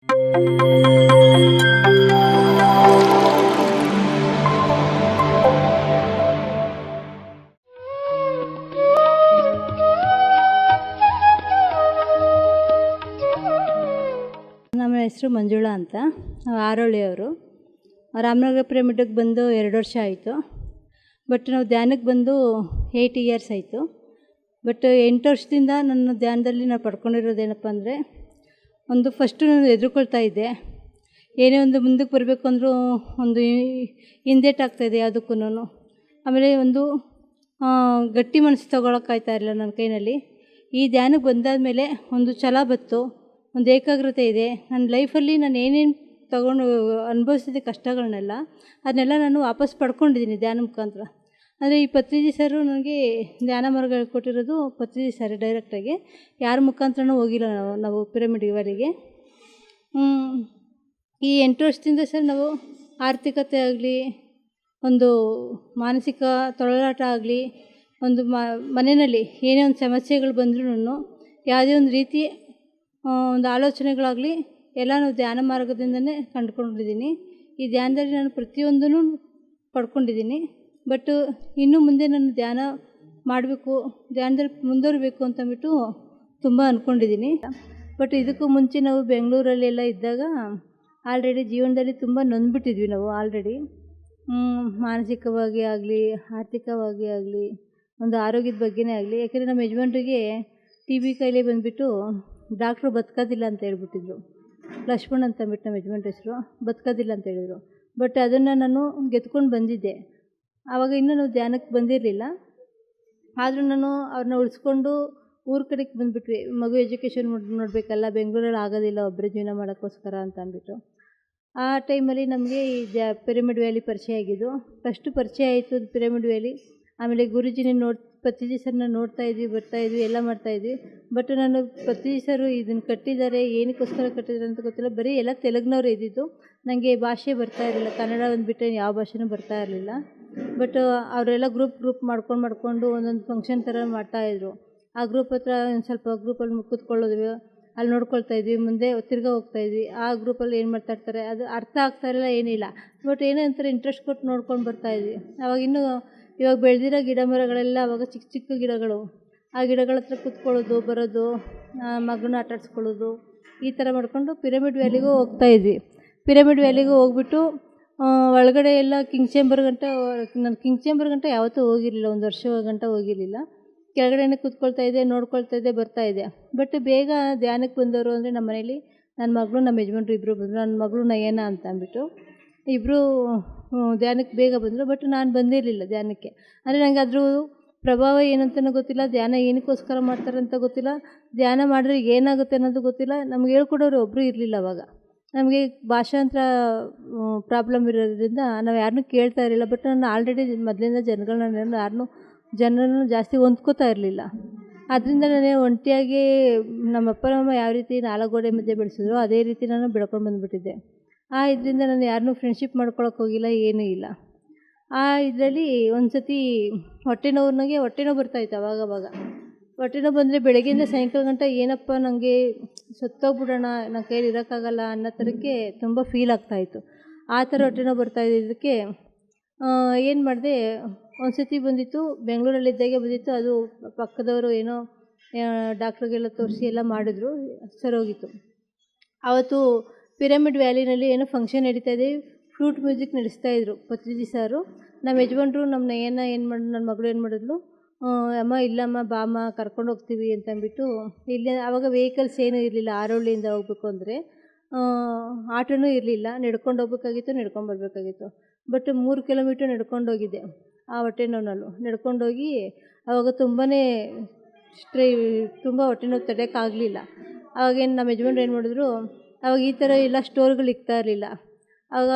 ನಮ್ಮ ಹೆಸರು ಮಂಜುಳಾ ಅಂತ. ನಾವು ಆರೋಳಿಯವರು. ರಾಮನಗರ ಪಿರಮಿಡ್ಗೆ ಬಂದು 2 ವರ್ಷ ಆಯಿತು. ಬಟ್ ನಾವು ಧ್ಯಾನಕ್ಕೆ ಬಂದು 8 ಇಯರ್ಸ್ ಆಯಿತು. ಬಟ್ 8 ವರ್ಷದಿಂದ ನನ್ನ ಧ್ಯಾನದಲ್ಲಿ ನಾನು ಪಡ್ಕೊಂಡಿರೋದೇನಪ್ಪ ಅಂದರೆ, ಫಸ್ಟು ನಾನು ಹೆದರ್ಕೊಳ್ತಾ ಇದ್ದೆ. ಏನೇ ಒಂದು ಮುಂದಕ್ಕೆ ಬರಬೇಕು ಅಂದರೂ ಒಂದು ಹಿಂದೇಟಾಗ್ತಾಯಿದೆ ಯಾವುದಕ್ಕೂ. ಆಮೇಲೆ ಗಟ್ಟಿ ಮನಸ್ಸು ತೊಗೊಳಕ್ಕಾಗ್ತಾ ಇರಲಿಲ್ಲ ನನ್ನ ಕೈಯಲ್ಲಿ. ಈ ಧ್ಯಾನಕ್ಕೆ ಬಂದಾದಮೇಲೆ ಒಂದು ಛಲ ಬತ್ತು, ಒಂದು ಏಕಾಗ್ರತೆ ಇದೆ. ನನ್ನ ಲೈಫಲ್ಲಿ ನಾನು ಏನೇನು ತೊಗೊಂಡು ಅನುಭವಿಸಿದ ಕಷ್ಟಗಳನ್ನೆಲ್ಲ ಅದನ್ನೆಲ್ಲ ನಾನು ವಾಪಸ್ ಪಡ್ಕೊಂಡಿದ್ದೀನಿ ಧ್ಯಾನ ಮುಖಾಂತರ. ಅಂದರೆ ಈ ಪತ್ರಿಜಿ ಸರು ನನಗೆ ಧ್ಯಾನ ಮಾರ್ಗ ಹೇಳ್ಕೊಟ್ಟಿರೋದು ಪತ್ರಿಜಿ ಸರ್ ಡೈರೆಕ್ಟಾಗಿ. ಯಾರ ಮುಖಾಂತರನೂ ಹೋಗಿಲ್ಲ ನಾವು ಪಿರಮಿಡ್ ಇವರಿಗೆ. ಈ 8 ವರ್ಷದಿಂದ ಸರ್ ನಾವು ಆರ್ಥಿಕತೆ ಆಗಲಿ, ಒಂದು ಮಾನಸಿಕ ತೊಳಲಾಟ ಆಗಲಿ, ಮನೆಯಲ್ಲಿ ಏನೇ ಒಂದು ಸಮಸ್ಯೆಗಳು ಬಂದ್ರೂ ಯಾವುದೇ ಒಂದು ರೀತಿ ಒಂದು ಆಲೋಚನೆಗಳಾಗಲಿ ಎಲ್ಲ ನಾವು ಧ್ಯಾನ ಮಾರ್ಗದಿಂದನೇ ಕಂಡುಕೊಂಡಿದ್ದೀನಿ. ಈ ಧ್ಯಾನದಲ್ಲಿ ನಾನು ಪ್ರತಿಯೊಂದನ್ನು ಪಡ್ಕೊಂಡಿದ್ದೀನಿ. ಬಟ್ ಇನ್ನು ಮುಂದೆ ನಾನು ಧ್ಯಾನ ಮಾಡಬೇಕು, ಧ್ಯಾನದಲ್ಲಿ ಮುಂದುವರಿಬೇಕು ಅಂತಂದ್ಬಿಟ್ಟು ತುಂಬ ಅಂದ್ಕೊಂಡಿದ್ದೀನಿ. ಬಟ್ ಇದಕ್ಕೂ ಮುಂಚೆ ನಾವು ಬೆಂಗಳೂರಲ್ಲೆಲ್ಲ ಇದ್ದಾಗ ಆಲ್ರೆಡಿ ಜೀವನದಲ್ಲಿ ತುಂಬ ನೊಂದ್ಬಿಟ್ಟಿದ್ವಿ ನಾವು ಆಲ್ರೆಡಿ. ಮಾನಸಿಕವಾಗಿ ಆಗಲಿ, ಆರ್ಥಿಕವಾಗಿ ಆಗಲಿ, ಒಂದು ಆರೋಗ್ಯದ ಬಗ್ಗೆನೇ ಆಗಲಿ. ಯಾಕೆಂದರೆ ನಮ್ಮ ಯಜಮಾನ್ರಿಗೆ TB ಕಾಯಿಲೆ ಬಂದುಬಿಟ್ಟು ಡಾಕ್ಟ್ರು ಬದುಕೋದಿಲ್ಲ ಅಂತ ಹೇಳ್ಬಿಟ್ಟಿದ್ರು. ಲಕ್ಷ್ಮಣ್ ಅಂತಂದ್ಬಿಟ್ಟು ನಮ್ಮ ಯಜಮಾನ್ರ ಹೆಸರು. ಬದುಕೋದಿಲ್ಲ ಅಂತ ಹೇಳಿದರು. ಬಟ್ ಅದನ್ನು ನಾನು ಗೆದ್ಕೊಂಡು ಬಂದಿದ್ದೆ. ಆವಾಗ ಇನ್ನೂ ನಾವು ಧ್ಯಾನಕ್ಕೆ ಬಂದಿರಲಿಲ್ಲ. ಆದರೂ ನಾನು ಅವ್ರನ್ನ ಉಳಿಸ್ಕೊಂಡು ಊರ ಕಡೆಗೆ ಬಂದುಬಿಟ್ವಿ. ಮಗು ಎಜುಕೇಷನ್ ನೋಡಬೇಕಲ್ಲ, ಬೆಂಗಳೂರಲ್ಲಿ ಆಗೋದಿಲ್ಲ ಒಬ್ಬರೇ ಜೀವನ ಮಾಡೋಕ್ಕೋಸ್ಕರ ಅಂತ ಅಂದ್ಬಿಟ್ಟು. ಆ ಟೈಮಲ್ಲಿ ನಮಗೆ ಈ ಪಿರಮಿಡ್ ವ್ಯಾಲಿ ಪರಿಚಯ ಆಗಿದ್ದು. ಫಸ್ಟು ಪರಿಚಯ ಆಯಿತು ಪಿರಮಿಡ್ ವ್ಯಾಲಿ. ಆಮೇಲೆ ಗುರೂಜಿನ ಪತ್ರಿಜಿ ಸರ್ನ ನೋಡ್ತಾಯಿದ್ವಿ, ಬರ್ತಾಯಿದ್ವಿ, ಎಲ್ಲ ಮಾಡ್ತಾಯಿದ್ವಿ. ಬಟ್ ನಾನು ಪತ್ರಿಜಿ ಸರು ಇದನ್ನು ಕಟ್ಟಿದ್ದಾರೆ, ಏನಕ್ಕೋಸ್ಕರ ಕಟ್ಟಿದ್ದಾರೆ ಅಂತ ಗೊತ್ತಿಲ್ಲ. ಬರೀ ಎಲ್ಲ ತೆಲುಗಿನವ್ರು ಇದ್ದಿದ್ದು. ನನಗೆ ಭಾಷೆ ಬರ್ತಾ ಇರಲಿಲ್ಲ, ಕನ್ನಡ ಬಂದುಬಿಟ್ಟರೆ ಯಾವ ಭಾಷೆನೂ ಬರ್ತಾ ಇರಲಿಲ್ಲ. ಬಟ್ ಅವರೆಲ್ಲ ಗ್ರೂಪ್ ಮಾಡ್ಕೊಂಡು ಒಂದೊಂದು ಫಂಕ್ಷನ್ ಥರ ಮಾಡ್ತಾಯಿದ್ರು. ಆ ಗ್ರೂಪ್ ಹತ್ರ ಒಂದು ಸ್ವಲ್ಪ ಗ್ರೂಪಲ್ಲಿ ಕೂತ್ಕೊಳ್ಳೋದ್ವಿ, ಅಲ್ಲಿ ನೋಡ್ಕೊಳ್ತಾಯಿದ್ವಿ. ಮುಂದೆ ತಿರ್ಗಾ ಹೋಗ್ತಾಯಿದ್ವಿ. ಆ ಗ್ರೂಪಲ್ಲಿ ಏನು ಮಾತಾಡ್ತಾರೆ ಅದು ಅರ್ಥ ಆಗ್ತಾಯಿರಲಿಲ್ಲ, ಏನಿಲ್ಲ. ಬಟ್ ಏನೋ ಒಂಥರ ಇಂಟ್ರೆಸ್ಟ್ ಕೊಟ್ಟು ನೋಡ್ಕೊಂಡು ಬರ್ತಾಯಿದ್ವಿ. ಇವಾಗ ಬೆಳೆದಿರೋ ಗಿಡ ಮರಗಳೆಲ್ಲ ಆವಾಗ ಚಿಕ್ಕ ಚಿಕ್ಕ ಗಿಡಗಳು. ಆ ಗಿಡಗಳ ಹತ್ರ ಕೂತ್ಕೊಳ್ಳೋದು, ಬರೋದು, ಮಗನ ಆಟಾಡಿಸ್ಕೊಳ್ಳೋದು, ಈ ಥರ ಮಾಡಿಕೊಂಡು ಪಿರಮಿಡ್ ವ್ಯಾಲಿಗೂ ಹೋಗ್ತಾಯಿದ್ವಿ. ಪಿರಮಿಡ್ ವ್ಯಾಲಿಗೂ ಹೋಗ್ಬಿಟ್ಟು ಒಳಗಡೆ ಎಲ್ಲ ಕಿಂಗ್ ಚೇಂಬರ್ ಗಂಟ ಯಾವತ್ತೂ ಹೋಗಿರಲಿಲ್ಲ. 1 ವರ್ಷ ಗಂಟ ಹೋಗಿರಲಿಲ್ಲ. ಕೆಳಗಡೆನೇ ಕೂತ್ಕೊಳ್ತಾಯಿದ್ದೆ, ನೋಡ್ಕೊಳ್ತಾಯಿದ್ದೆ, ಬರ್ತಾಯಿದ್ದೆ. ಬಟ್ ಬೇಗ ಧ್ಯಾನಕ್ಕೆ ಬಂದವರು ಅಂದರೆ ನಮ್ಮ ಮನೇಲಿ ನನ್ನ ಮಗಳು, ನಮ್ಮ ಯಜಮಾನ್ರು ಇಬ್ಬರು ಬಂದರು. ನನ್ನ ಮಗಳು ನಯನ ಅಂತ ಅಂದ್ಬಿಟ್ಟು ಇಬ್ಬರು ಧ್ಯಾನಕ್ಕೆ ಬೇಗ ಬಂದರು. ಬಟ್ ನಾನು ಬಂದಿರಲಿಲ್ಲ ಧ್ಯಾನಕ್ಕೆ. ಅಂದರೆ ನನಗೆ ಅದ್ರ ಪ್ರಭಾವ ಏನಂತನೂ ಗೊತ್ತಿಲ್ಲ, ಧ್ಯಾನ ಏನಕ್ಕೋಸ್ಕರ ಮಾಡ್ತಾರಂತ ಗೊತ್ತಿಲ್ಲ, ಧ್ಯಾನ ಮಾಡಿದ್ರೆ ಏನಾಗುತ್ತೆ ಅನ್ನೋದು ಗೊತ್ತಿಲ್ಲ. ನಮ್ಗೆ ಹೇಳ್ಕೊಡೋರು ಒಬ್ಬರು ಇರಲಿಲ್ಲ ಅವಾಗ. ನಮಗೆ ಭಾಷಾಂತರ ಪ್ರಾಬ್ಲಮ್ ಇರೋದ್ರಿಂದ ನಾವು ಯಾರನ್ನೂ ಕೇಳ್ತಾ ಇರಲಿಲ್ಲ. ಬಟ್ ನಾನು ಆಲ್ರೆಡಿ ಮೊದಲಿಂದ ಜನರನ್ನು ಜಾಸ್ತಿ ಹೊಂದ್ಕೋತಾ ಇರಲಿಲ್ಲ. ಅದರಿಂದ ನಾನು ಒಂಟಿಯಾಗಿ ನಮ್ಮ ಅಪ್ಪ ನಮ್ಮ ಯಾವ ರೀತಿ 4 ಗೋಡೆ ಮಧ್ಯೆ ಬೆಳೆಸಿದ್ರು ಅದೇ ರೀತಿ ನಾನು ಬೆಳ್ಕೊಂಡು ಬಂದುಬಿಟ್ಟಿದ್ದೆ. ಇದರಿಂದ ನಾನು ಯಾರನ್ನೂ ಫ್ರೆಂಡ್ಶಿಪ್ ಮಾಡ್ಕೊಳಕ್ಕೆ ಹೋಗಿಲ್ಲ, ಏನೂ ಇಲ್ಲ. ಇದರಲ್ಲಿ ಒಂದು ಸತಿ ಹೊಟ್ಟೆ ನೋವು ಬರ್ತಾಯಿತ್ತು ಅವಾಗವಾಗ. ಹೊಟ್ಟೆ ನೋವು ಬಂದರೆ ಬೆಳಗ್ಗೆಯಿಂದ ಸಾಯಂಕಾಲ ಗಂಟ ಏನಪ್ಪ ನನಗೆ ಸತ್ತೋಗ್ಬಿಡೋಣ, ನನ್ನ ಕೈಯಲ್ಲಿ ಇರೋಕ್ಕಾಗಲ್ಲ ಅನ್ನೋ ಥರಕ್ಕೆ ತುಂಬ ಫೀಲ್ ಆಗ್ತಾಯಿತ್ತು. ಆ ಥರ ಹೊಟ್ಟೆ ನೋವು ಬರ್ತಾಯಿದ್ದಕ್ಕೆ ಏನು ಮಾಡಿದೆ, ಒಂದು ಸತಿ ಬಂದಿತ್ತು, ಬೆಂಗಳೂರಲ್ಲಿದ್ದಾಗೆ ಬಂದಿತ್ತು. ಅದು ಪಕ್ಕದವರು ಏನೋ ಡಾಕ್ಟ್ರಿಗೆಲ್ಲ ತೋರಿಸಿ ಎಲ್ಲ ಮಾಡಿದ್ರು, ಸರೋಗಿತ್ತು. ಆವತ್ತು ಪಿರಮಿಡ್ ವ್ಯಾಲಿನಲ್ಲಿ ಏನೋ ಫಂಕ್ಷನ್ ನಡೀತಾಯಿದೆ, ಫ್ಲೂಟ್ ಮ್ಯೂಸಿಕ್ ನಡೆಸ್ತಾಯಿದ್ರು ಪತ್ರಿಜಿ ಸಾರು. ನಮ್ಮ ಯಜಮಾನ್ರು ನಮ್ಮ ನಯನ ನನ್ನ ಮಗಳು ಏನು ಮಾಡಿದ್ಲು, ಅಮ್ಮ ಇಲ್ಲಮ್ಮ ಬಾಮ್ಮ ಕರ್ಕೊಂಡು ಹೋಗ್ತೀವಿ ಅಂತಂದ್ಬಿಟ್ಟು. ಇಲ್ಲಿ ಆವಾಗ ವೆಹಿಕಲ್ಸ್ ಏನೂ ಇರಲಿಲ್ಲ, ಆರೋಳಿಯಿಂದ ಹೋಗ್ಬೇಕು ಅಂದರೆ ಆಟೋನೂ ಇರಲಿಲ್ಲ. ನಡ್ಕೊಂಡು ಹೋಗ್ಬೇಕಾಗಿತ್ತು, ನಡ್ಕೊಂಡು ಬರಬೇಕಾಗಿತ್ತು. ಬಟ್ 3 ಕಿಲೋಮೀಟ್ರ್ ನಡ್ಕೊಂಡು ಹೋಗಿದ್ದೆ ಆ ಹೊಟ್ಟೆ ನೋವಿನಲ್ಲೂ. ನಡ್ಕೊಂಡೋಗಿ ಆವಾಗ ತುಂಬ ಹೊಟ್ಟೆ ನೋವು ತಡೆಯೋಕ್ಕಾಗಲಿಲ್ಲ. ಆವಾಗೇನು ನಮ್ಮ ಯಜಮಾನ್ರು ಏನು ಮಾಡಿದ್ರು, ಆವಾಗ ಈ ಥರ ಎಲ್ಲ ಸ್ಟೋರ್ಗಳು ಇಕ್ತಾ ಇರಲಿಲ್ಲ. ಆವಾಗ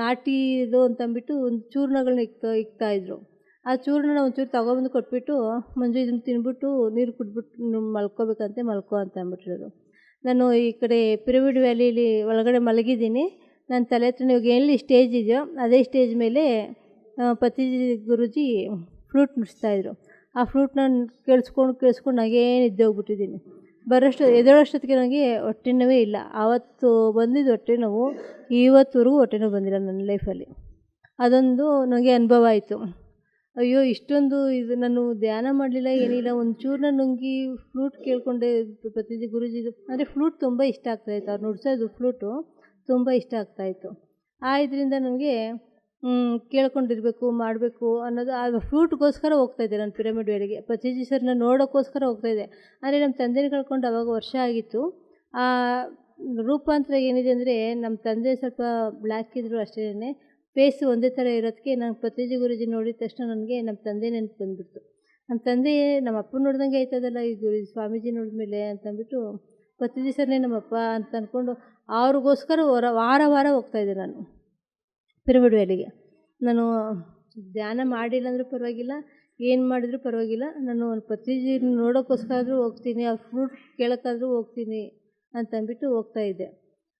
ನಾಟಿ ಇದು ಅಂತಂದ್ಬಿಟ್ಟು ಒಂದು ಚೂರ್ಣಗಳನ್ನ ಇಕ್ತಾಯಿದ್ರು. ಆ ಚೂರ್ಣನ ಒಂಚೂರು ತೊಗೊಬಂದು ಕೊಟ್ಬಿಟ್ಟು, ಮಂಜು ಇದನ್ನು ತಿಂದ್ಬಿಟ್ಟು ನೀರು ಕುಡಿದ್ಬಿಟ್ಟು ಮಲ್ಕೋಬೇಕಂತೆ, ಮಲ್ಕೋ ಅಂತ ಅಂದ್ಬಿಟ್ಟಿರೋದು. ನಾನು ಈ ಕಡೆ ಪಿರಮಿಡ್ ವ್ಯಾಲಿಲಿ ಒಳಗಡೆ ಮಲಗಿದ್ದೀನಿ. ನನ್ನ ತಲೆ ಹತ್ರ ಇವಾಗ ಎಲ್ಲಿ ಸ್ಟೇಜ್ ಇದೆಯೋ ಅದೇ ಸ್ಟೇಜ್ ಮೇಲೆ ಪತ್ರಿಜಿ ಗುರೂಜಿ ಫ್ಲೂಟ್ ನುಡಿಸ್ತಾಯಿದ್ರು. ಆ ಫ್ಲೂಟ್ನ ಕೇಳಿಸ್ಕೊಂಡು ಹಾಗೇ ನಿದ್ದೆ ಹೋಗ್ಬಿಟ್ಟಿದ್ದೀನಿ. ಎದ್ದೇಳೋಷ್ಟೊತ್ತಿಗೆ ನನಗೆ ಹೊಟ್ಟೆ ನೋವೇ ಇಲ್ಲ. ಆವತ್ತು ಬಂದಿದ್ದು ಹೊಟ್ಟೆ ನೋವು ಇವತ್ತುವರೆಗೂ ಹೊಟ್ಟೆ ನೋವು ಬಂದಿಲ್ಲ ನನ್ನ ಲೈಫಲ್ಲಿ. ಅದೊಂದು ನನಗೆ ಅನುಭವ ಆಯಿತು. ಅಯ್ಯೋ ಇಷ್ಟೊಂದು ಇದು ನಾನು ಧ್ಯಾನ ಮಾಡಲಿಲ್ಲ ಏನಿಲ್ಲ, ಒಂಚೂರು ನಾನು ನುಂಗಿ ಫ್ಲೂಟ್ ಕೇಳಿಕೊಂಡೆ ಪ್ರತಿಜಿ ಗುರೂಜಿದು. ಅಂದರೆ ಫ್ಲೂಟ್ ತುಂಬ ಇಷ್ಟ ಆಗ್ತಾಯಿತ್ತು, ಅವ್ರು ನುಡ್ಸೋದು ಫ್ಲೂಟು ತುಂಬ ಇಷ್ಟ ಆಗ್ತಾಯಿತ್ತು. ಆ ಇದರಿಂದ ನನಗೆ ಕೇಳ್ಕೊಂಡಿರಬೇಕು ಮಾಡಬೇಕು ಅನ್ನೋದು ಆ ಫ್ಲೂಟ್ಗೋಸ್ಕರ ಹೋಗ್ತಾಯಿದ್ದೆ ನಾನು ಪಿರಮಿಡ್ ವೇಲೆಗೆ. ಪ್ರತಿಜಿ ಸರ್ನ ನೋಡೋಕ್ಕೋಸ್ಕರ ಹೋಗ್ತಾಯಿದ್ದೆ. ಆದರೆ ನಮ್ಮ ತಂದೆನ ಕಳ್ಕೊಂಡು ಆವಾಗ ವರ್ಷ ಆಗಿತ್ತು. ಆ ರೂಪಾಂತರ ಏನಿದೆ ಅಂದರೆ, ನಮ್ಮ ತಂದೆ ಸ್ವಲ್ಪ ಬ್ಲ್ಯಾಕ್ ಇದ್ದರು ಅಷ್ಟೇ, ಫೇಸು ಒಂದೇ ಥರ ಇರೋದಕ್ಕೆ ನಾನು ಪ್ರತಿಜಿ ಗುರೂಜಿ ನೋಡಿದ ತಕ್ಷಣ ನನಗೆ ನಮ್ಮ ತಂದೆ ನೆನಪು ಬಂದುಬಿಡ್ತು. ನಮ್ಮ ತಂದೆ ನಮ್ಮ ಅಪ್ಪನ ನೋಡ್ದಂಗೆ ಆಯ್ತದಲ್ಲ ಈ ಸ್ವಾಮೀಜಿ ನೋಡಿದ್ಮೇಲೆ ಅಂತಂದ್ಬಿಟ್ಟು ಪ್ರತಿಜಿ ಸರ್ನೇ ನಮ್ಮಪ್ಪ ಅಂತ ಅಂದ್ಕೊಂಡು ಅವ್ರಿಗೋಸ್ಕರ ವಾರ ವಾರ ಹೋಗ್ತಾಯಿದ್ದೆ ನಾನು ಪಿರಮಿಡ್ ವ್ಯಾಲಿಗೆ. ನಾನು ಧ್ಯಾನ ಮಾಡಿಲ್ಲ ಅಂದರೂ ಪರವಾಗಿಲ್ಲ, ಏನು ಮಾಡಿದರೂ ಪರವಾಗಿಲ್ಲ, ನಾನು ಪ್ರತಿಜಿ ನೋಡೋಕ್ಕೋಸ್ಕರ ಆದರೂ ಹೋಗ್ತೀನಿ, ಆ ಫ್ರೂಟ್ ಕೇಳೋಕ್ಕಾದರೂ ಹೋಗ್ತೀನಿ ಅಂತಂದ್ಬಿಟ್ಟು ಹೋಗ್ತಾಯಿದ್ದೆ.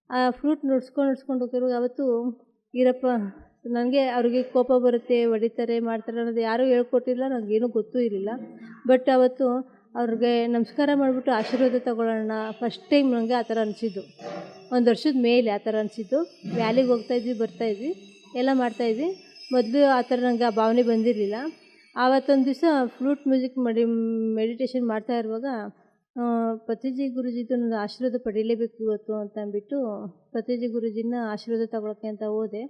ಆ ಫ್ರೂಟ್ ನುಡ್ಸ್ಕೊಂಡು ಹೋಗ್ತಿರುವಾಗ ಅವತ್ತು ಈರಪ್ಪ ನನಗೆ ಅವ್ರಿಗೆ ಕೋಪ ಬರುತ್ತೆ, ಹೊಡಿತಾರೆ, ಮಾಡ್ತಾರೆ ಅನ್ನೋದು ಯಾರೂ ಹೇಳ್ಕೊಟ್ಟಿಲ್ಲ, ನನಗೇನೂ ಗೊತ್ತೂ ಇರಲಿಲ್ಲ. ಬಟ್ ಅವತ್ತು ಅವ್ರಿಗೆ ನಮಸ್ಕಾರ ಮಾಡಿಬಿಟ್ಟು ಆಶೀರ್ವಾದ ತಗೊಳ್ಳೋಣ ಫಸ್ಟ್ ಟೈಮ್ ನನಗೆ ಆ ಥರ ಅನಿಸಿದ್ದು. ಒಂದು ವರ್ಷದ ಮೇಲೆ ಆ ಥರ ಅನಿಸಿದ್ದು. ವ್ಯಾಲಿಗೆ ಹೋಗ್ತಾಯಿದ್ವಿ, ಬರ್ತಾಯಿದ್ವಿ, ಎಲ್ಲ ಮಾಡ್ತಾಯಿದ್ವಿ. ಮೊದಲು ಆ ಥರ ನನಗೆ ಆ ಭಾವನೆ ಬಂದಿರಲಿಲ್ಲ. ಆವತ್ತೊಂದು ದಿವಸ ಫ್ಲೂಟ್ ಮ್ಯೂಸಿಕ್ ಮೆಡಿಟೇಷನ್ ಮಾಡ್ತಾ ಇರುವಾಗ ಪ್ರತಿಜಿ ಗುರೂಜಿದು ನನ್ನ ಆಶೀರ್ವಾದ ಪಡೀಲೇಬೇಕು ಇವತ್ತು ಅಂತ ಅಂದ್ಬಿಟ್ಟು ಪ್ರತಿಜಿ ಗುರೂಜಿನ ಆಶೀರ್ವಾದ ತಗೊಳಕ್ಕೆ ಅಂತ ಹೋದೆ.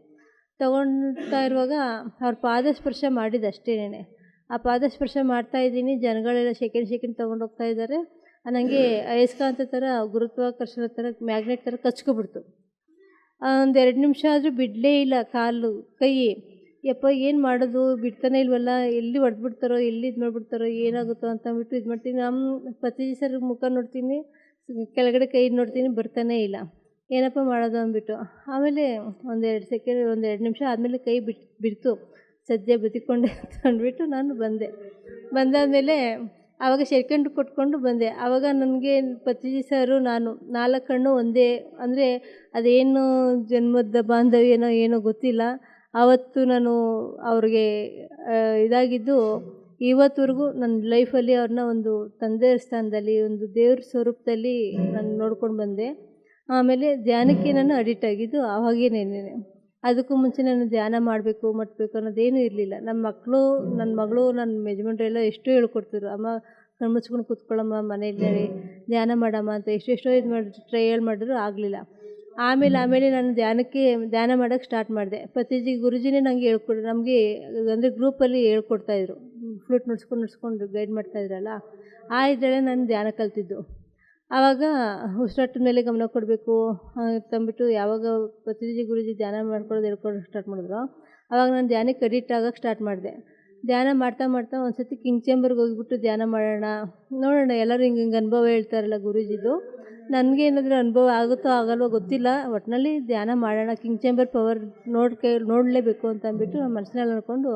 ತಗೊಳ್ತಾ ಇರುವಾಗ ಅವ್ರ ಪಾದಸ್ಪರ್ಶ ಮಾಡಿದ್ದಷ್ಟೇನೆ. ಆ ಪಾದಸ್ಪರ್ಶ ಮಾಡ್ತಾಯಿದ್ದೀನಿ, ಜನಗಳೆಲ್ಲ ಸೆಕೆಂಡ್ ತೊಗೊಂಡು ಹೋಗ್ತಾ ಇದ್ದಾರೆ. ನನಗೆ ಅಯಸ್ಕಾಂತ ಥರ ಗುರುತ್ವಾಕರ್ಷಣ ಥರ ಮ್ಯಾಗ್ನೆಟ್ ಥರ ಕಚ್ಕೊಬಿಡ್ತು. ಒಂದು 2 ನಿಮಿಷ ಆದರೂ ಬಿಡಲೇ ಇಲ್ಲ ಕಾಲು ಕೈ. ಯಪ್ಪ ಏನು ಮಾಡೋದು, ಬಿಡ್ತಾನೆ ಇಲ್ವಲ್ಲ, ಎಲ್ಲಿ ಹೊಡೆದ್ಬಿಡ್ತಾರೋ, ಎಲ್ಲಿ ಇದು ಮಾಡಿಬಿಡ್ತಾರೋ, ಏನಾಗುತ್ತೋ ಅಂತ ಅಂದ್ಬಿಟ್ಟು ಇದು ಮಾಡ್ತೀನಿ. ನಮ್ಮ ಪ್ರತಿಜಿ ಸರ್ ಮುಖ ನೋಡ್ತೀನಿ, ಕೆಳಗಡೆ ಕೈ ನೋಡ್ತೀನಿ, ಬರ್ತಾನೇ ಇಲ್ಲ. ಏನಪ್ಪ ಮಾಡೋದು ಅಂದ್ಬಿಟ್ಟು ಆಮೇಲೆ ಒಂದು 2 ನಿಮಿಷ ಆದಮೇಲೆ ಕೈ ಬಿಡ್ತು. ಸದ್ಯ ಬದುಕೊಂಡೆ ಅಂತ ಅಂದ್ಬಿಟ್ಟು ನಾನು ಬಂದಾದಮೇಲೆ ಆವಾಗ ಸೆಕೆಂಡ್ ಕೊಟ್ಕೊಂಡು ಬಂದೆ. ಆವಾಗ ನನಗೆ ಪ್ರತಿಜಿ ಸರು ನಾನು 4 ಕಣ್ಣು ಒಂದೇ, ಅಂದರೆ ಅದೇನು ಜನ್ಮದ ಬಾಂಧವ್ಯನೋ ಏನೋ ಗೊತ್ತಿಲ್ಲ. ಆವತ್ತು ನಾನು ಅವ್ರಿಗೆ ಇದಾಗಿದ್ದು ಇವತ್ತುವರೆಗೂ ನನ್ನ ಲೈಫಲ್ಲಿ ಅವ್ರನ್ನ ಒಂದು ತಂದೆಯ ಸ್ಥಾನದಲ್ಲಿ, ಒಂದು ದೇವ್ರ ಸ್ವರೂಪದಲ್ಲಿ ನಾನು ನೋಡ್ಕೊಂಡು ಬಂದೆ. ಆಮೇಲೆ ಧ್ಯಾನಕ್ಕೆ ನಾನು ಅಡಿಕ್ಟ್ ಆಗಿದ್ದು ಆವಾಗೇನೇನೆ. ಅದಕ್ಕೂ ಮುಂಚೆ ನಾನು ಧ್ಯಾನ ಮಾಡಬೇಕು ಅನ್ನೋದೇನೂ ಇರಲಿಲ್ಲ. ನನ್ನ ಮಗಳು ನನ್ನ ಯಜಮಾನ್ರು ಎಲ್ಲ ಎಷ್ಟೋ ಹೇಳ್ಕೊಡ್ತಿದ್ರು, ಅಮ್ಮ ಕಣ್ಮುಚ್ಕೊಂಡು ಕೂತ್ಕೊಳ್ಳಮ್ಮ ಮನೆಯಲ್ಲಿ, ಧ್ಯಾನ ಮಾಡಮ್ಮ ಅಂತ ಎಷ್ಟೆಷ್ಟೋ ಇದು ಮಾಡಿ ಟ್ರಯಲ್ ಮಾಡಿದ್ರು, ಆಗಲಿಲ್ಲ. ಆಮೇಲೆ ನಾನು ಧ್ಯಾನ ಮಾಡೋಕ್ಕೆ ಸ್ಟಾರ್ಟ್ ಮಾಡಿದೆ. ಪ್ರತಿಜಿ ಗುರೂಜಿನೇ ನನಗೆ ನಮಗೆ ಅಂದರೆ ಗ್ರೂಪಲ್ಲಿ ಹೇಳ್ಕೊಡ್ತಾಯಿದ್ರು, ಫ್ಲೂಟ್ ನುಡ್ಸ್ಕೊಂಡು ಗೈಡ್ ಮಾಡ್ತಾಯಿದ್ರಲ್ಲ, ಆ ಇದರಲ್ಲೇ ನಾನು ಧ್ಯಾನ ಕಲ್ತಿದ್ದು. ಆವಾಗ ಉಸಿರಾಟದ ಮೇಲೆ ಗಮನ ಕೊಡಬೇಕು ಅಂತಂದ್ಬಿಟ್ಟು ಯಾವಾಗ ಪ್ರತಿಜಿ ಗುರೂಜಿ ಧ್ಯಾನ ಹೇಳ್ಕೊಡೋಕೆ ಸ್ಟಾರ್ಟ್ ಮಾಡಿದ್ರು, ಆವಾಗ ನಾನು ಧ್ಯಾನಕ್ಕೆ ಅಡಿಕ್ಟ್ ಆಗೋಕ್ಕೆ ಸ್ಟಾರ್ಟ್ ಮಾಡಿದೆ. ಧ್ಯಾನ ಮಾಡ್ತಾ ಒಂದು ಸತಿ ಕಿಂಗ್ ಚೇಂಬರ್ಗೆ ಹೋಗಿಬಿಟ್ಟು ಧ್ಯಾನ ನೋಡೋಣ ಎಲ್ಲರೂ ಹಿಂಗೆ ಅನುಭವ ಹೇಳ್ತಾರಲ್ಲ ಗುರೂಜಿದು, ನನಗೇನಾದರೂ ಅನುಭವ ಆಗುತ್ತೋ ಆಗಲ್ವೋ ಗೊತ್ತಿಲ್ಲ, ಒಟ್ಟಿನಲ್ಲಿ ಧ್ಯಾನ ಮಾಡೋಣ, ಕಿಂಗ್ ಚೇಂಬರ್ ಪವರ್ ನೋಡಲೇಬೇಕು ಅಂತ ಅಂದ್ಬಿಟ್ಟು ನಾನು ಮನಸ್ಸಿನಲ್ಲಿ ಅಂದ್ಕೊಂಡು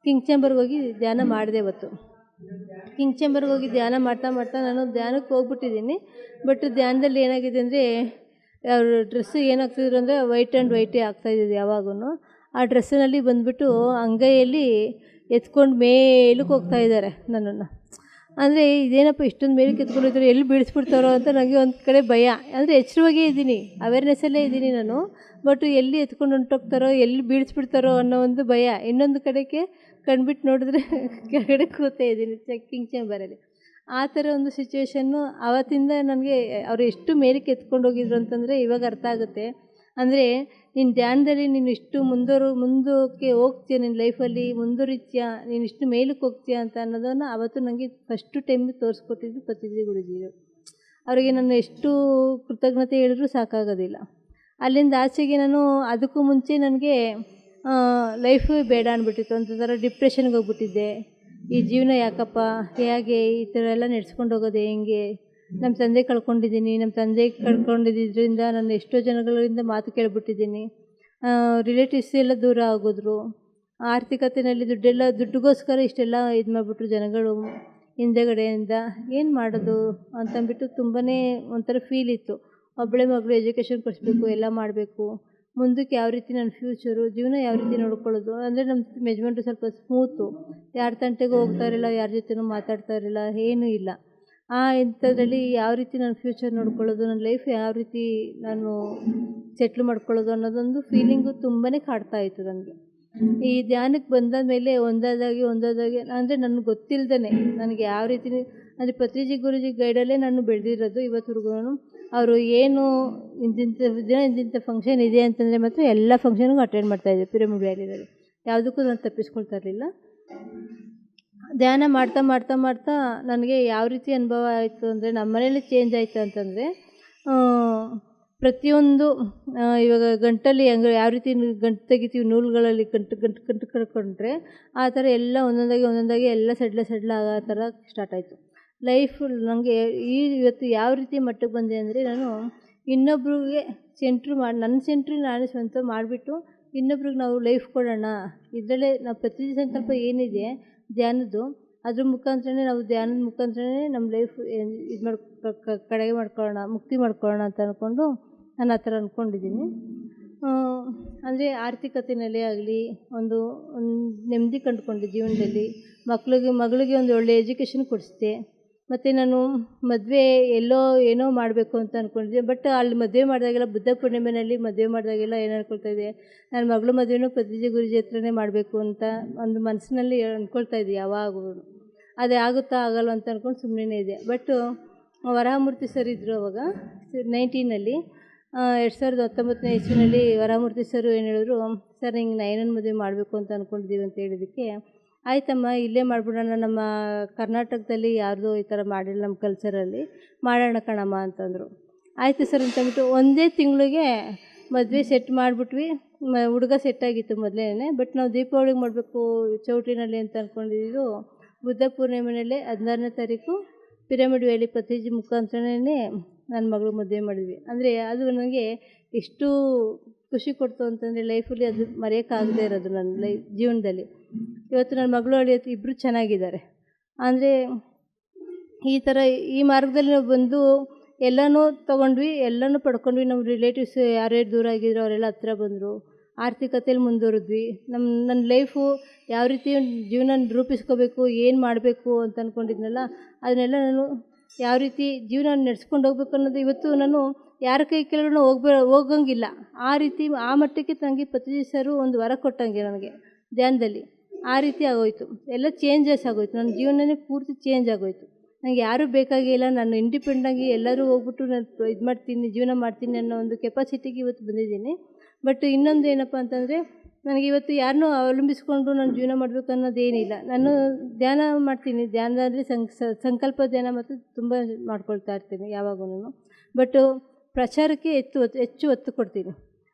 ಕಿಂಗ್ ಚೇಂಬರ್ಗೆ ಹೋಗಿ ಧ್ಯಾನ ಮಾಡಿದೆ. ಇವತ್ತು ಕಿಂಗ್ ಚೇಂಬರ್ಗೆ ಹೋಗಿ ಧ್ಯಾನ ಮಾಡ್ತಾ ನಾನು ಧ್ಯಾನಕ್ಕೆ ಹೋಗ್ಬಿಟ್ಟಿದ್ದೀನಿ. ಬಟ್ ಧ್ಯಾನದಲ್ಲಿ ಏನಾಗಿದೆ ಅಂದರೆ, ಅವ್ರ ಡ್ರೆಸ್ಸು ಏನಾಗ್ತಿದ್ರು ಅಂದರೆ ವೈಟೇ ಆಗ್ತಾಯಿದ್ದು ಯಾವಾಗೂ. ಆ ಡ್ರೆಸ್ಸಿನಲ್ಲಿ ಬಂದುಬಿಟ್ಟು ಅಂಗೈಯಲ್ಲಿ ಎತ್ಕೊಂಡು ಮೇಲಕ್ಕೆ ಹೋಗ್ತಾಯಿದ್ದಾರೆ ನನ್ನನ್ನು. ಅಂದರೆ ಇದೇನಪ್ಪ ಇಷ್ಟೊಂದು ಮೇಲಕ್ಕೆ ಎತ್ಕೊಂಡಿದ್ರು, ಎಲ್ಲಿ ಬೀಳಿಸ್ಬಿಡ್ತಾರೋ ಅಂತ ನನಗೆ ಒಂದು ಕಡೆ ಭಯ. ಅಂದರೆ ಎಚ್ಚರವಾಗೇ ಇದ್ದೀನಿ, ಅವೇರ್ನೆಸ್ಸಲ್ಲೇ ಇದ್ದೀನಿ ನಾನು. ಬಟ್ ಎಲ್ಲಿ ಎತ್ಕೊಂಡು ಹೊಂಟೋಗ್ತಾರೋ, ಎಲ್ಲಿ ಬೀಳಿಸ್ಬಿಡ್ತಾರೋ ಅನ್ನೋ ಒಂದು ಭಯ. ಇನ್ನೊಂದು ಕಡೆಗೆ ಕಣ್ಬಿಟ್ಟು ನೋಡಿದ್ರೆ ಕೆಳಗಡೆ ಕೂತೇ ಇದ್ದೀನಿ ಕಿಂಗ್ ಚೇಂಬರಲ್ಲಿ. ಆ ಥರ ಒಂದು ಸಿಚುವೇಶನ್ನು ಆವತ್ತಿಂದ ನನಗೆ ಅವರು ಎಷ್ಟು ಮೇಲಕ್ಕೆ ಎತ್ಕೊಂಡು ಹೋಗಿದ್ರು ಅಂತಂದರೆ ಇವಾಗ ಅರ್ಥ ಆಗುತ್ತೆ. ಅಂದರೆ ನಿನ್ನ ಧ್ಯಾನದಲ್ಲಿ ನೀನು ಇಷ್ಟು ಮುಂದಕ್ಕೆ ಹೋಗ್ತೀಯ, ನಿನ್ನ ಲೈಫಲ್ಲಿ ಮುಂದುವರಿತೀಯ, ನೀನು ಇಷ್ಟು ಮೇಲಕ್ಕೆ ಹೋಗ್ತೀಯ ಅಂತ ಅನ್ನೋದನ್ನು ಆವತ್ತು ನನಗೆ ಫಸ್ಟು ಟೈಮ್ ತೋರಿಸ್ಕೊಟ್ಟಿದ್ದು ಪ್ರತಿಜಿ ಗುರೂಜಿರು. ಅವರಿಗೆ ನಾನು ಎಷ್ಟು ಕೃತಜ್ಞತೆ ಹೇಳಿದ್ರೂ ಸಾಕಾಗೋದಿಲ್ಲ. ಅಲ್ಲಿಂದ ಆಚೆಗೆ ನಾನು ಅದಕ್ಕೂ ಮುಂಚೆ ನನಗೆ ಲೈಫು ಬೇಡ ಅಂದ್ಬಿಟ್ಟಿತ್ತು. ಒಂದು ಥರ ಡಿಪ್ರೆಷನ್ಗೆ ಹೋಗ್ಬಿಟ್ಟಿದ್ದೆ. ಈ ಜೀವನ ಯಾಕಪ್ಪ, ಹೇಗೆ ಈ ಥರ ಎಲ್ಲ ನಡೆಸ್ಕೊಂಡು ಹೋಗೋದು ಹೆಂಗೆ, ನಮ್ಮ ತಂದೆ ಕಳ್ಕೊಂಡಿದ್ದರಿಂದ ನಾನು ಎಷ್ಟೋ ಜನಗಳಿಂದ ಮಾತು ಕೇಳಿಬಿಟ್ಟಿದ್ದೀನಿ. ರಿಲೇಟಿವ್ಸ್ ಎಲ್ಲ ದೂರ ಆಗೋದ್ರು. ಆರ್ಥಿಕತೆಯಲ್ಲಿ ದುಡ್ಡಿಗೋಸ್ಕರ ಇಷ್ಟೆಲ್ಲ ಇದು ಮಾಡಿಬಿಟ್ರು ಜನಗಳು ಹಿಂದೆಗಡೆಯಿಂದ. ಏನು ಮಾಡೋದು ಅಂತಂದ್ಬಿಟ್ಟು ತುಂಬಾ ಒಂಥರ ಫೀಲ್ ಇತ್ತು. ಒಬ್ಬಳೆ ಮಗಳು ಎಜುಕೇಷನ್ ಕೊಡಿಸ್ಬೇಕು, ಎಲ್ಲ ಮಾಡಬೇಕು, ಮುಂದಕ್ಕೆ ಯಾವ ರೀತಿ ನನ್ನ ಫ್ಯೂಚರು, ಜೀವನ ಯಾವ ರೀತಿ ನೋಡ್ಕೊಳ್ಳೋದು. ಅಂದರೆ ನಮ್ಮ ಯಜಮಾನ್ರು ಸ್ವಲ್ಪ ಸ್ಮೂತು, ಯಾರ ತಂಟೆಗೂ ಹೋಗ್ತಾ ಇರಲಿಲ್ಲ, ಯಾರ ಜೊತೆನೂ ಮಾತಾಡ್ತಾ ಇರಲಿಲ್ಲ, ಏನೂ ಇಲ್ಲ. ಇಂಥದ್ರಲ್ಲಿ ಯಾವ ರೀತಿ ನಾನು ಫ್ಯೂಚರ್ ನೋಡ್ಕೊಳ್ಳೋದು, ನನ್ನ ಲೈಫ್ ಯಾವ ರೀತಿ ನಾನು ಸೆಟ್ಲ್ ಮಾಡ್ಕೊಳ್ಳೋದು ಅನ್ನೋದೊಂದು ಫೀಲಿಂಗು ತುಂಬಾ ಕಾಡ್ತಾಯಿತ್ತು ನನಗೆ. ಈ ಧ್ಯಾನಕ್ಕೆ ಬಂದ ಮೇಲೆ ಒಂದಾದಾಗಿ ಅಂದರೆ ನನಗೆ ಗೊತ್ತಿಲ್ಲದೇ ನನಗೆ ಯಾವ ರೀತಿ ಅಂದರೆ ಪತ್ರಿಜಿ ಗುರೂಜಿ ಗೈಡಲ್ಲೇ ನಾನು ಬೆಳೆದಿರೋದು ಇವತ್ತುವರೆಗೂ. ಅವರು ಏನು ಇಂತಿಂಥ ಫಂಕ್ಷನ್ ಇದೆ ಅಂತಂದರೆ ಮಾತ್ರ ಎಲ್ಲ ಫಂಕ್ಷನ್ಗೂ ಅಟೆಂಡ್ ಮಾಡ್ತಾಯಿದ್ದೆ ಪಿರಮಿಡ್ ವ್ಯಾಲಿನಲ್ಲಿ. ಯಾವುದಕ್ಕೂ ನಾನು ತಪ್ಪಿಸ್ಕೊಳ್ತಾ ಇರಲಿಲ್ಲ. ಧ್ಯಾನ ಮಾಡ್ತಾ ನನಗೆ ಯಾವ ರೀತಿ ಅನುಭವ ಆಯಿತು ಅಂದರೆ, ನಮ್ಮ ಮನೇಲಿ ಚೇಂಜ್ ಆಯಿತು ಅಂತಂದರೆ, ಪ್ರತಿಯೊಂದು ಇವಾಗ ಗಂಟಲ್ಲಿ ಯಾವ ರೀತಿ ಗಂಟು ತೆಗಿತೀವಿ, ನೂಲುಗಳಲ್ಲಿ ಗಂಟು ಕಟ್ಕೊಂಡ್ರೆ ಆ ಥರ ಎಲ್ಲ ಒಂದೊಂದಾಗಿ ಎಲ್ಲ ಸಡ್ಲ ಆಗೋ ಥರ ಸ್ಟಾರ್ಟ್ ಆಯಿತು ಲೈಫ್ ನನಗೆ. ಇವತ್ತು ಯಾವ ರೀತಿ ಮಟ್ಟಕ್ಕೆ ಬಂದೆ ಅಂದರೆ, ನಾನು ಇನ್ನೊಬ್ರಿಗೆ ನನ್ನ ಸೆಂಟ್ರ್ ನಾನೇ ಸ್ವಂತ ಮಾಡಿಬಿಟ್ಟು ಇನ್ನೊಬ್ರಿಗೆ ನಾವು ಲೈಫ್ ಕೊಡೋಣ, ಇದರಲ್ಲೇ ನಾವು ಪ್ರತಿ ಸಂಕಲ್ಪ ಏನಿದೆ ಧ್ಯಾನದ್ದು, ಅದ್ರ ಮುಖಾಂತರನೇ ನಾವು ಧ್ಯಾನದ ಮುಖಾಂತರನೇ ನಮ್ಮ ಲೈಫ್ ಇದು ಕಡೆಗೆ ಮಾಡ್ಕೊಳ್ಳೋಣ, ಮುಕ್ತಿ ಮಾಡ್ಕೊಳ್ಳೋಣ ಅಂತ ಅಂದ್ಕೊಂಡು ನಾನು ಆ ಥರ ಅಂದ್ಕೊಂಡಿದ್ದೀನಿ. ಅಂದರೆ ಆರ್ಥಿಕತೆಯಲ್ಲೇ ಆಗಲಿ ಒಂದು ನೆಮ್ಮದಿ ಕಂಡುಕೊಂಡೆ ಜೀವನದಲ್ಲಿ. ಮಗಳಿಗೆ ಒಂದು ಒಳ್ಳೆ ಎಜುಕೇಷನ್ ಕೊಡಿಸಿದೆ. ಮತ್ತು ನಾನು ಮದುವೆ ಏನೋ ಮಾಡಬೇಕು ಅಂತ ಅಂದ್ಕೊಂಡಿದ್ದೆ. ಬಟ್ ಅಲ್ಲಿ ಮದುವೆ ಮಾಡಿದಾಗೆಲ್ಲ ಬುದ್ಧ ಪೂರ್ಣಿಮೆಯಲ್ಲಿ ಮದುವೆ ಮಾಡಿದಾಗೆಲ್ಲ ಏನು ಅಂದ್ಕೊಳ್ತಾಯಿದ್ದೆ, ನನ್ನ ಮಗಳು ಮದುವೆನೂ ಪತ್ರಿಜಿ ಗುರೂಜಿ ಹತ್ರನೇ ಮಾಡಬೇಕು ಅಂತ ಒಂದು ಮನಸ್ಸಿನಲ್ಲಿ ಅಂದ್ಕೊಳ್ತಾಯಿದ್ದೆ ಯಾವಾಗೂ. ಅದೇ ಆಗುತ್ತಾ ಆಗಲ್ಲ ಅಂತ ಅಂದ್ಕೊಂಡು ಸುಮ್ಮನೆ ಇದೆ. ಬಟ್ ವರಹಮೂರ್ತಿ ಸರ್ ಇದ್ದರು ಅವಾಗ 2019ನೇ ಇಸ್ವಿನಲ್ಲಿ ವರಹಮೂರ್ತಿ ಸರ್ ಏನು ಹೇಳಿದ್ರು, ಸರ್ ಹಿಂಗೆ ನಯನನ ಮದುವೆ ಮಾಡಬೇಕು ಅಂತ ಅಂದ್ಕೊಂಡಿದ್ದೀವಿ ಅಂತ ಹೇಳಿದ್ದಕ್ಕೆ, ಆಯ್ತಮ್ಮ ಇಲ್ಲೇ ಮಾಡಿಬಿಡೋಣ, ನಮ್ಮ ಕರ್ನಾಟಕದಲ್ಲಿ ಯಾರ್ದು ಈ ಥರ ಮಾಡಿಲ್ಲ, ನಮ್ಮ ಕಲ್ಚರಲ್ಲಿ ಮಾಡೋಣ ಕಣಮ್ಮ ಅಂತಂದರು. ಆಯಿತು ಸರ್ ಅಂತಂದ್ಬಿಟ್ಟು ಒಂದೇ ತಿಂಗಳಿಗೆ ಮದುವೆ ಸೆಟ್ ಮಾಡಿಬಿಟ್ವಿ. ಹುಡುಗ ಸೆಟ್ಟಾಗಿತ್ತು ಮೊದಲೇ. ಬಟ್ ನಾವು ದೀಪಾವಳಿಗೆ ಮಾಡಬೇಕು ಚೌಟ್ರಿನಲ್ಲಿ ಅಂತ ಅಂದ್ಕೊಂಡಿದ್ದು ಬುದ್ಧ ಪೂರ್ಣಿಮೆಯಲ್ಲಿ 16ನೇ ತಾರೀಕು ಪಿರಮಿಡ್ ವ್ಯಾಲಿ ಪತ್ರಿಜಿ ಮುಖಾಂತರನೇ ನನ್ನ ಮಗಳು ಮದುವೆ ಮಾಡಿದ್ವಿ. ಅಂದರೆ ಅದು ನನಗೆ ಎಷ್ಟು ಖುಷಿ ಕೊಡ್ತು ಅಂತಂದರೆ, ಲೈಫಲ್ಲಿ ಅದು ಮರೆಯೋಕ್ಕಾಗದೇ ಇರೋದು ನನ್ನ ಜೀವನದಲ್ಲಿ. ಇವತ್ತು ನನ್ನ ಮಗಳು ಅಳಿಯತ್ತು ಇಬ್ಬರು ಚೆನ್ನಾಗಿದ್ದಾರೆ. ಅಂದರೆ ಈ ಥರ ಈ ಮಾರ್ಗದಲ್ಲಿ ನಾವು ಬಂದು ಎಲ್ಲನೂ ತೊಗೊಂಡ್ವಿ, ಎಲ್ಲನೂ ಪಡ್ಕೊಂಡ್ವಿ. ನಮ್ಮ ರಿಲೇಟಿವ್ಸ್ ಯಾರ್ಯಾರು ದೂರ ಆಗಿದ್ರು ಅವರೆಲ್ಲ ಹತ್ರ ಬಂದರು. ಆರ್ಥಿಕತೆಯಲ್ಲಿ ಮುಂದುವರಿದ್ವಿ. ನನ್ನ ಲೈಫು ಯಾವ ರೀತಿ ಜೀವನ ರೂಪಿಸ್ಕೋಬೇಕು, ಏನು ಮಾಡಬೇಕು ಅಂತ ಅಂದ್ಕೊಂಡಿದ್ನಲ್ಲ, ಅದನ್ನೆಲ್ಲ ನಾನು ಯಾವ ರೀತಿ ಜೀವನ ನಡೆಸ್ಕೊಂಡು ಹೋಗ್ಬೇಕು ಅನ್ನೋದು ಇವತ್ತು ನಾನು ಯಾರ ಕೈ ಕೆಳಗಡೆ ಹೋಗಂಗಿಲ್ಲ. ಆ ರೀತಿ ಆ ಮಟ್ಟಕ್ಕೆ ನನಗೆ ಪತ್ರಿಜಿ ಸರು ಒಂದು ವರ ಕೊಟ್ಟಂಗೆ ನನಗೆ ಧ್ಯಾನದಲ್ಲಿ. ಆ ರೀತಿ ಆಗೋಯ್ತು, ಎಲ್ಲ ಚೇಂಜಸ್ ಆಗೋಯ್ತು. ನನ್ನ ಜೀವನನೇ ಪೂರ್ತಿ ಚೇಂಜ್ ಆಗೋಯ್ತು. ನನಗೆ ಯಾರೂ ಬೇಕಾಗಿಲ್ಲ, ನಾನು ಇಂಡಿಪೆಂಡೆಂಟಾಗಿ ಎಲ್ಲರೂ ಹೋಗ್ಬಿಟ್ಟು ನಾನು ಇದು ಮಾಡ್ತೀನಿ, ಜೀವನ ಮಾಡ್ತೀನಿ ಅನ್ನೋ ಒಂದು ಕೆಪಾಸಿಟಿಗೆ ಇವತ್ತು ಬಂದಿದ್ದೀನಿ. ಬಟ್ ಇನ್ನೊಂದು ಏನಪ್ಪ ಅಂತಂದರೆ, ನನಗೆ ಇವತ್ತು ಯಾರನ್ನೂ ಅವಲಂಬಿಸ್ಕೊಂಡು ನಾನು ಜೀವನ ಮಾಡಬೇಕು ಅನ್ನೋದೇನಿಲ್ಲ. ನಾನು ಧ್ಯಾನ ಮಾಡ್ತೀನಿ. ಧ್ಯಾನದಲ್ಲಿ ಸಂಕಲ್ಪ ಧ್ಯಾನ ಮತ್ತು ತುಂಬ ಮಾಡ್ಕೊಳ್ತಾ ಇರ್ತೀನಿ ಯಾವಾಗೂ. ಬಟ್ ಪ್ರಚಾರಕ್ಕೆ ಹೆಚ್ಚು ಒತ್ತು ಕೊಡ್ತೀನಿ.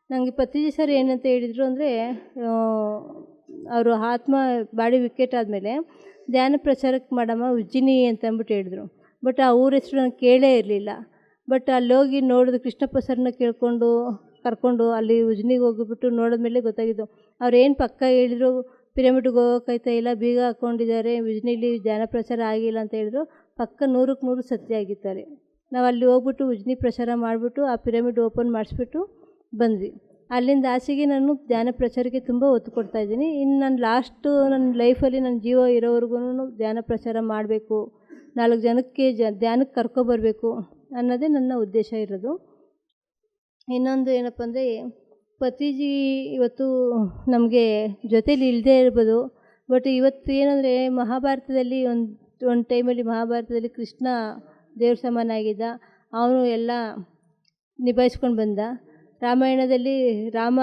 ನನಗೆ ಪತ್ರಿಜಿ ಸರ್ ಏನಂತ ಹೇಳಿದರು ಅಂದರೆ, ಅವರು ಆತ್ಮ ಬಾಡಿ ವಿಕೆಟ್ ಆದಮೇಲೆ ಧ್ಯಾನ ಪ್ರಚಾರಕ್ಕೆ ಮಾಡಮ್ಮ ಉಜ್ಜಿನಿ ಅಂತ ಅಂದ್ಬಿಟ್ಟು ಹೇಳಿದ್ರು. ಬಟ್ ಆ ಊರ ಹೆಸರು ನಾನು ಕೇಳೇ ಇರಲಿಲ್ಲ. ಬಟ್ ಅಲ್ಲಿ ಹೋಗಿ ನೋಡಿದ್ರು, ಕೃಷ್ಣಪ್ಪ ಸರ್ನ ಕರ್ಕೊಂಡು ಅಲ್ಲಿ ಉಜ್ನಿಗೆ ಹೋಗಿಬಿಟ್ಟು ನೋಡಿದ್ಮೇಲೆ ಗೊತ್ತಾಗಿದ್ದು, ಅವ್ರೇನು ಪಕ್ಕ ಹೇಳಿದ್ರು ಪಿರಮಿಡ್ಗೆ ಹೋಗೋಕ್ಕಾಯ್ತಾ ಇಲ್ಲ, ಬೀಗ ಹಾಕ್ಕೊಂಡಿದ್ದಾರೆ, ಉಜ್ನಿಲಿ ಧ್ಯಾನ ಪ್ರಚಾರ ಆಗಿಲ್ಲ ಅಂತ ಹೇಳಿದ್ರು. ಪಕ್ಕ 100ಕ್ಕೆ 100 ಸತ್ಯ ಆಗಿತ್ತಾರೆ. ನಾವು ಅಲ್ಲಿ ಹೋಗ್ಬಿಟ್ಟು ಉಜ್ನಿ ಪ್ರಚಾರ ಮಾಡಿಬಿಟ್ಟು ಆ ಪಿರಮಿಡ್ ಓಪನ್ ಮಾಡಿಸ್ಬಿಟ್ಟು ಬಂದ್ವಿ. ಅಲ್ಲಿಂದ ಆಚೆಗೆ ನಾನು ಧ್ಯಾನ ಪ್ರಚಾರಕ್ಕೆ ತುಂಬ ಒತ್ತು ಕೊಡ್ತಾಯಿದ್ದೀನಿ. ಇನ್ನು ನಾನು ನನ್ನ ಲೈಫಲ್ಲಿ ನನ್ನ ಜೀವ ಇರೋವರೆಗೂ ಧ್ಯಾನ ಪ್ರಚಾರ ಮಾಡಬೇಕು, 4 ಜನಕ್ಕೆ ಧ್ಯಾನಕ್ಕೆ ಕರ್ಕೊಬರಬೇಕು ಅನ್ನೋದೇ ನನ್ನ ಉದ್ದೇಶ ಇರೋದು. ಇನ್ನೊಂದು ಏನಪ್ಪ ಅಂದರೆ, ಪತ್ರಿಜಿ ಇವತ್ತು ನಮಗೆ ಜೊತೇಲಿ ಇಲ್ಲದೇ ಇರ್ಬೋದು. ಬಟ್ ಇವತ್ತು ಏನಂದರೆ, ಮಹಾಭಾರತದಲ್ಲಿ ಒಂದು ಟೈಮಲ್ಲಿ ಮಹಾಭಾರತದಲ್ಲಿ ಕೃಷ್ಣ ದೇವ್ರ ಸಮಾನ ಆಗಿದ್ದ, ಅವನು ಎಲ್ಲ ನಿಭಾಯಿಸ್ಕೊಂಡು ಬಂದ. ರಾಮಾಯಣದಲ್ಲಿ ರಾಮ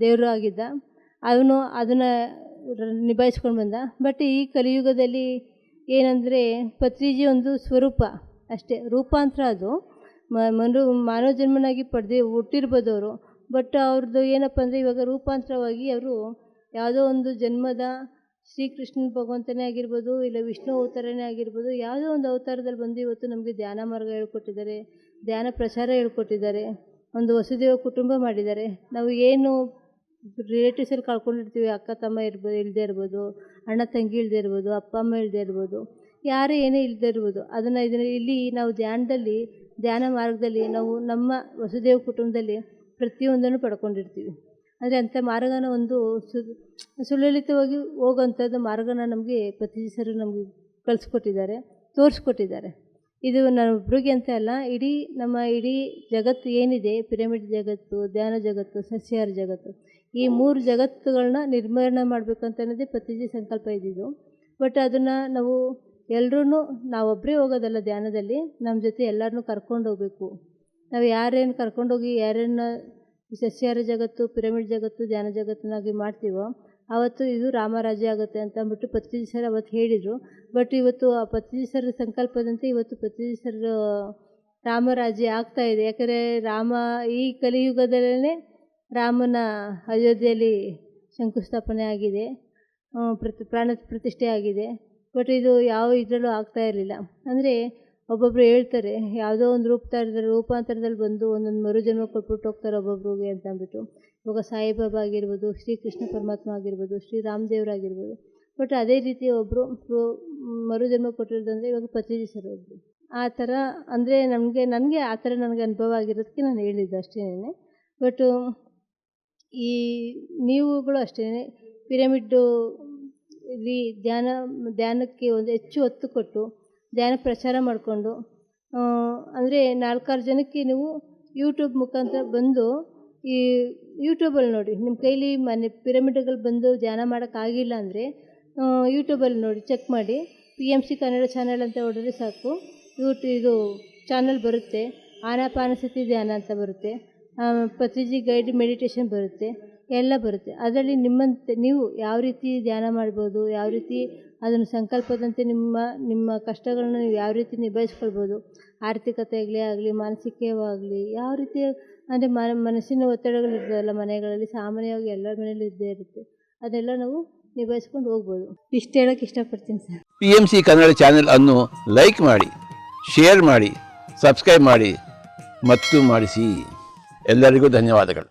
ದೇವರು ಆಗಿದ್ದ, ಅವನು ಅದನ್ನು ನಿಭಾಯಿಸ್ಕೊಂಡು ಬಂದ. ಬಟ್ ಈ ಕಲಿಯುಗದಲ್ಲಿ ಏನಂದರೆ, ಪತ್ರಿಜಿ ಒಂದು ಸ್ವರೂಪ ಅಷ್ಟೇ, ರೂಪಾಂತರ. ಅದು ಮಾನವ ಜನ್ಮನಾಗಿ ಹುಟ್ಟಿರ್ಬೋದು ಅವರು. ಬಟ್ ಅವ್ರದ್ದು ಏನಪ್ಪ ಅಂದರೆ, ಇವಾಗ ರೂಪಾಂತರವಾಗಿ ಅವರು ಯಾವುದೋ ಒಂದು ಜನ್ಮದ ಶ್ರೀಕೃಷ್ಣನ ಭಗವಂತನೇ ಆಗಿರ್ಬೋದು, ಇಲ್ಲ ವಿಷ್ಣು ಅವತಾರನೇ ಆಗಿರ್ಬೋದು, ಯಾವುದೋ ಒಂದು ಅವತಾರದಲ್ಲಿ ಬಂದು ಇವತ್ತು ನಮಗೆ ಧ್ಯಾನ ಮಾರ್ಗ ಹೇಳ್ಕೊಟ್ಟಿದ್ದಾರೆ, ಧ್ಯಾನ ಪ್ರಚಾರ ಹೇಳ್ಕೊಟ್ಟಿದ್ದಾರೆ, ಒಂದು ವಸುದೇವ ಕುಟುಂಬ ಮಾಡಿದ್ದಾರೆ. ನಾವು ಏನು ರಿಲೇಟಿವ್ಸಲ್ಲಿ ಕಳ್ಕೊಂಡಿರ್ತೀವಿ, ಅಕ್ಕ ತಮ್ಮ ಇಲ್ಲದೇ ಇರ್ಬೋದು, ಅಣ್ಣ ತಂಗಿ ಇಲ್ಲದೇ ಇರ್ಬೋದು, ಅಪ್ಪ ಅಮ್ಮ ಇಲ್ಲದೇ ಇರ್ಬೋದು, ಯಾರೇ ಏನೇ ಇಲ್ಲದೇ ಇರ್ಬೋದು, ಅದನ್ನು ಇಲ್ಲಿ ನಾವು ಧ್ಯಾನ ಮಾರ್ಗದಲ್ಲಿ ನಾವು ನಮ್ಮ ವಸುದೇವ ಕುಟುಂಬದಲ್ಲಿ ಪ್ರತಿಯೊಂದನ್ನು ಪಡ್ಕೊಂಡಿರ್ತೀವಿ. ಅಂದರೆ ಅಂಥ ಮಾರ್ಗನ ಒಂದು ಸುಲಲಿತವಾಗಿ ಹೋಗೋವಂಥದ್ದು ಮಾರ್ಗನ ನಮಗೆ ಪತ್ರಿಜಿ ಸರ್ ನಮಗೆ ಕಳಿಸ್ಕೊಟ್ಟಿದ್ದಾರೆ, ತೋರಿಸ್ಕೊಟ್ಟಿದ್ದಾರೆ. ಇದು ನಾನೊಬ್ರಿಗೆ ಅಂತ ಅಲ್ಲ, ಇಡೀ ಜಗತ್ತು ಏನಿದೆ, ಪಿರಮಿಡ್ ಜಗತ್ತು, ಧ್ಯಾನ ಜಗತ್ತು, ಸಸ್ಯಾಹಾರ ಜಗತ್ತು, ಈ 3 ಜಗತ್ತುಗಳನ್ನ ನಿರ್ಮಾಣ ಮಾಡಬೇಕು ಅಂತ ಅನ್ನೋದೇ ಪತ್ರಿಜಿ ಸಂಕಲ್ಪ ಇದ್ದಿದ್ದು. ಬಟ್ ಅದನ್ನು ನಾವು ಎಲ್ಲರೂ, ನಾವೊಬ್ಬರೇ ಹೋಗೋದಲ್ಲ ಧ್ಯಾನದಲ್ಲಿ, ನಮ್ಮ ಜೊತೆ ಎಲ್ಲರನ್ನೂ ಕರ್ಕೊಂಡು ಹೋಗಬೇಕು. ನಾವು ಯಾರೇನು ಕರ್ಕೊಂಡೋಗಿ ಯಾರನ್ನ ಸಸ್ಯಾಹಾರ ಜಗತ್ತು, ಪಿರಮಿಡ್ ಜಗತ್ತು, ಧ್ಯಾನ ಜಗತ್ತನ್ನಾಗಿ ಮಾಡ್ತೀವೋ ಆವತ್ತು ಇದು ರಾಮರಾಜ್ಯ ಆಗುತ್ತೆ ಅಂತ ಅಂದ್ಬಿಟ್ಟು ಪತ್ರಿಜಿ ಸರ್ ಅವತ್ತು ಹೇಳಿದರು. ಬಟ್ ಇವತ್ತು ಆ ಪತ್ರಿಜಿ ಸರ್ ಸಂಕಲ್ಪದಂತೆ ಇವತ್ತು ಪತ್ರಿಜಿ ಸರ್ ರಾಮರಾಜ್ಯ ಆಗ್ತಾಯಿದೆ. ಯಾಕಂದರೆ ರಾಮ ಈ ಕಲಿಯುಗದಲ್ಲೇ ರಾಮನ ಅಯೋಧ್ಯೆಯಲ್ಲಿ ಶಂಕುಸ್ಥಾಪನೆ ಆಗಿದೆ, ಪ್ರಾಣ ಪ್ರತಿಷ್ಠೆ ಆಗಿದೆ. ಬಟ್ ಇದು ಯಾವ ಇದರಲ್ಲೂ ಆಗ್ತಾ ಇರಲಿಲ್ಲ. ಅಂದರೆ ಒಬ್ಬೊಬ್ಬರು ಹೇಳ್ತಾರೆ, ಯಾವುದೋ ಒಂದು ರೂಪಾಂತರದಲ್ಲಿ ಬಂದು ಒಂದೊಂದು ಮರುಜನ್ಮ ಕೊಟ್ಬಿಟ್ಟು ಹೋಗ್ತಾರೆ ಒಬ್ಬೊಬ್ರಿಗೆ ಅಂತ ಅಂದ್ಬಿಟ್ಟು. ಇವಾಗ ಸಾಯಿಬಾಬಾ ಆಗಿರ್ಬೋದು, ಶ್ರೀಕೃಷ್ಣ ಪರಮಾತ್ಮ ಆಗಿರ್ಬೋದು, ಶ್ರೀರಾಮದೇವರಾಗಿರ್ಬೋದು. ಬಟ್ ಅದೇ ರೀತಿ ಒಬ್ಬರು ಮರುಜನ್ಮ ಕೊಟ್ಟಿರೋದಂದರೆ ಇವಾಗ ಪತ್ರಿಜಿ ಸರ್ ಒಬ್ಬರು. ಆ ಥರ ಅಂದರೆ ನನಗೆ ಆ ಥರ ನನಗೆ ಅನುಭವ ಆಗಿರೋದಕ್ಕೆ ನಾನು ಹೇಳಿದ್ದು ಅಷ್ಟೇ. ಬಟ್ ಈ ನೀವುಗಳು ಅಷ್ಟೇ ಪಿರಮಿಡ್ಡು ಇಲ್ಲಿ ಧ್ಯಾನಕ್ಕೆ ಒಂದು ಹೆಚ್ಚು ಒತ್ತು ಕೊಟ್ಟು ಧ್ಯಾನ ಪ್ರಚಾರ ಮಾಡಿಕೊಂಡು, ಅಂದರೆ 4-6 ಜನಕ್ಕೆ ನೀವು ಯೂಟ್ಯೂಬ್ ಮುಖಾಂತರ ಬಂದು ಈ ಯೂಟ್ಯೂಬಲ್ಲಿ ನೋಡಿ, ನಿಮ್ಮ ಕೈಲಿ ಪಿರಮಿಡ್ಗಳು ಬಂದು ಧ್ಯಾನ ಮಾಡೋಕ್ಕಾಗಿಲ್ಲ ಅಂದರೆ ಯೂಟ್ಯೂಬಲ್ಲಿ ನೋಡಿ, ಚೆಕ್ ಮಾಡಿ, PMC ಕನ್ನಡ ಚಾನಲ್ ಅಂತ ಹೊಡೆದ್ರೆ ಸಾಕು, ಇದು ಚಾನಲ್ ಬರುತ್ತೆ. ಆನಾಪಾನಸತಿ ಧ್ಯಾನ ಅಂತ ಬರುತ್ತೆ, ಪತ್ರಿಜಿ ಗೈಡ್ ಮೆಡಿಟೇಷನ್ ಬರುತ್ತೆ, ಎಲ್ಲ ಬರುತ್ತೆ. ಅದರಲ್ಲಿ ನೀವು ಯಾವ ರೀತಿ ಧ್ಯಾನ ಮಾಡ್ಬೋದು, ಯಾವ ರೀತಿ ಅದನ್ನು ಸಂಕಲ್ಪದಂತೆ ನಿಮ್ಮ ಕಷ್ಟಗಳನ್ನ ನೀವು ಯಾವ ರೀತಿ ನಿಭಾಯಿಸ್ಕೊಳ್ಬೋದು, ಆರ್ಥಿಕತೆಗಳೇ ಆಗಲಿ, ಮಾನಸಿಕವಾಗಲಿ, ಯಾವ ರೀತಿ ಅಂದರೆ ಮನಸ್ಸಿನ ಒತ್ತಡಗಳಿರ್ತದಲ್ಲ ಮನೆಗಳಲ್ಲಿ, ಸಾಮಾನ್ಯವಾಗಿ ಎಲ್ಲರ ಮನೇಲಿ ಇದ್ದೇ ಇರುತ್ತೆ, ಅದೆಲ್ಲ ನಾವು ನಿಭಾಯಿಸ್ಕೊಂಡು ಹೋಗ್ಬೋದು. ಇಷ್ಟು ಹೇಳೋಕ್ಕೆ ಇಷ್ಟಪಡ್ತೀನಿ ಸರ್. PMC ಕನ್ನಡ ಚಾನೆಲ್ ಅನ್ನು ಲೈಕ್ ಮಾಡಿ, ಶೇರ್ ಮಾಡಿ, ಸಬ್ಸ್ಕ್ರೈಬ್ ಮಾಡಿ ಮತ್ತು ಮಾಡಿಸಿ. ಎಲ್ಲರಿಗೂ ಧನ್ಯವಾದಗಳು.